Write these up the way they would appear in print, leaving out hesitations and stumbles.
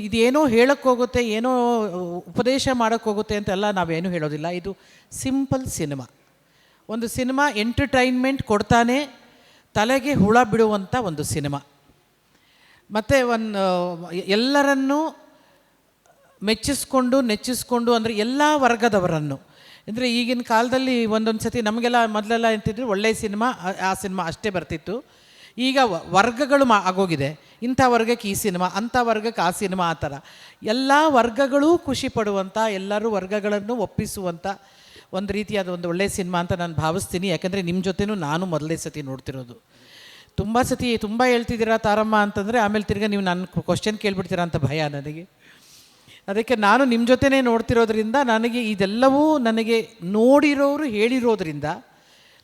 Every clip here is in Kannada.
ಇದೇನೋ ಹೇಳೋಕ್ಕೋಗುತ್ತೆ, ಏನೋ ಉಪದೇಶ ಮಾಡೋಕ್ಕೋಗುತ್ತೆ ಅಂತೆಲ್ಲ ನಾವೇನು ಹೇಳೋದಿಲ್ಲ. ಇದು ಸಿಂಪಲ್ ಸಿನಿಮಾ. ಒಂದು ಸಿನಿಮಾ ಎಂಟರ್ಟೈನ್ಮೆಂಟ್ ಕೊಡ್ತಾನೆ, ತಲೆಗೆ ಹುಳ ಬಿಡುವಂಥ ಒಂದು ಸಿನಿಮಾ. ಮತ್ತು ಎಲ್ಲರನ್ನೂ ನೆಚ್ಚಿಸ್ಕೊಂಡು ಅಂದರೆ ಎಲ್ಲ ವರ್ಗದವರನ್ನು, ಅಂದರೆ ಈಗಿನ ಕಾಲದಲ್ಲಿ ಒಂದೊಂದು ಸತಿ ನಮಗೆಲ್ಲ ಮೊದಲೆಲ್ಲ ಅಂತಿದ್ರು ಒಳ್ಳೆಯ ಸಿನಿಮಾ ಆ ಸಿನಿಮಾ ಅಷ್ಟೇ ಬರ್ತಿತ್ತು. ಈಗ ವರ್ಗಗಳು ಆಗೋಗಿದೆ. ಇಂಥ ವರ್ಗಕ್ಕೆ ಈ ಸಿನಿಮಾ, ಅಂಥ ವರ್ಗಕ್ಕೆ ಆ ಸಿನಿಮಾ, ಆ ಥರ ಎಲ್ಲ ವರ್ಗಗಳೂ ಖುಷಿ ಪಡುವಂಥ, ಎಲ್ಲರೂ ವರ್ಗಗಳನ್ನು ಒಪ್ಪಿಸುವಂಥ ಒಂದು ರೀತಿಯಾದ ಒಂದು ಒಳ್ಳೆಯ ಸಿನಿಮಾ ಅಂತ ನಾನು ಭಾವಿಸ್ತೀನಿ. ಯಾಕಂದರೆ ನಿಮ್ಮ ಜೊತೆನೂ ನಾನು ಮೊದಲೇ ಸತಿ ನೋಡ್ತಿರೋದು. ತುಂಬ ಹೇಳ್ತಿದ್ದೀರಾ ತಾರಮ್ಮ ಅಂತಂದರೆ ಆಮೇಲೆ ತಿರ್ಗಿ ನೀವು ನನ್ನ ಕ್ವಶನ್ ಕೇಳ್ಬಿಡ್ತೀರಾ ಅಂತ ಭಯ ನನಗೆ. ಅದಕ್ಕೆ ನಾನು ನಿಮ್ಮ ಜೊತೆನೇ ನೋಡ್ತಿರೋದ್ರಿಂದ ನನಗೆ ಇದೆಲ್ಲವೂ ನನಗೆ ನೋಡಿರೋರು ಹೇಳಿರೋದ್ರಿಂದ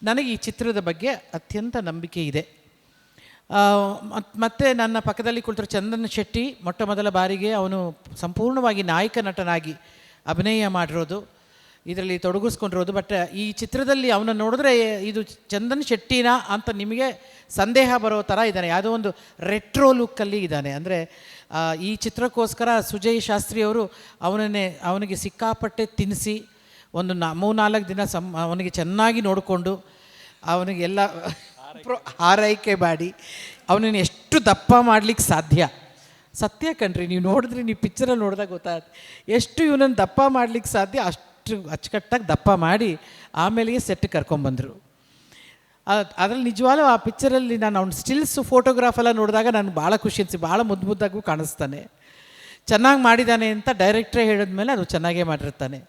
ನನಗೆ ಈ ಚಿತ್ರದ ಬಗ್ಗೆ ಅತ್ಯಂತ ನಂಬಿಕೆ ಇದೆ. ಮತ್ತು ನನ್ನ ಪಕ್ಕದಲ್ಲಿ ಕುಳಿತರು ಚಂದನ್ ಶೆಟ್ಟಿ, ಮೊಟ್ಟ ಮೊದಲ ಬಾರಿಗೆ ಅವನು ಸಂಪೂರ್ಣವಾಗಿ ನಾಯಕ ನಟನಾಗಿ ಅಭಿನಯ ಮಾಡಿರೋದು, ಇದರಲ್ಲಿ ತೊಡಗಿಸ್ಕೊಂಡಿರೋದು. ಬಟ್ ಈ ಚಿತ್ರದಲ್ಲಿ ಅವನ ನೋಡಿದ್ರೆ ಇದು ಚಂದನ್ ಶೆಟ್ಟಿನಾ ಅಂತ ನಿಮಗೆ ಸಂದೇಹ ಬರೋ ಥರ ಇದ್ದಾನೆ. ಯಾವುದೋ ಒಂದು ರೆಟ್ರೋ ಲುಕ್ಕಲ್ಲಿ ಇದ್ದಾನೆ. ಅಂದರೆ ಈ ಚಿತ್ರಕ್ಕೋಸ್ಕರ ಸುಜಯ್ ಶಾಸ್ತ್ರಿಯವರು ಅವನಿಗೆ ಸಿಕ್ಕಾಪಟ್ಟೆ ತಿನ್ನಿಸಿ ಒಂದು 3-4 ದಿನ ಅವನಿಗೆ ಚೆನ್ನಾಗಿ ನೋಡಿಕೊಂಡು ಅವನಿಗೆಲ್ಲ ಆರೈಕೆ ಮಾಡಿ ಅವನನ್ನು ಎಷ್ಟು ದಪ್ಪ ಮಾಡಲಿಕ್ಕೆ ಸಾಧ್ಯ. ಸತ್ಯ ಕಣ್ರಿ, ನೀವು ನೋಡಿದ್ರೆ, ನೀವು ಪಿಕ್ಚರಲ್ಲಿ ನೋಡಿದಾಗ ಗೊತ್ತಾಗುತ್ತೆ ಎಷ್ಟು ಇವನನ್ನು ದಪ್ಪ ಮಾಡಲಿಕ್ಕೆ ಸಾಧ್ಯ. ಅಷ್ಟು ಅಚ್ಚುಕಟ್ಟಾಗಿ ದಪ್ಪ ಮಾಡಿ ಆಮೇಲೆ ಸೆಟ್ ಕರ್ಕೊಂಬಂದರು. ಅದರಲ್ಲಿ ನಿಜವಾಗ್ಲೂ ಆ ಪಿಕ್ಚರಲ್ಲಿ ನಾನು ಅವ್ನು ಸ್ಟಿಲ್ಸ್ ಫೋಟೋಗ್ರಾಫೆಲ್ಲ ನೋಡಿದಾಗ ನನಗೆ ಭಾಳ ಖುಷಿ ಅನಿಸಿ, ಭಾಳ ಮುದ್ದಾಗೂ ಕಾಣಿಸ್ತಾನೆ. ಚೆನ್ನಾಗಿ ಮಾಡಿದ್ದಾನೆ ಅಂತ ಡೈರೆಕ್ಟ್ರೇ ಹೇಳಿದ್ಮೇಲೆ ಅದು ಚೆನ್ನಾಗೇ ಮಾಡಿರ್ತಾನೆ.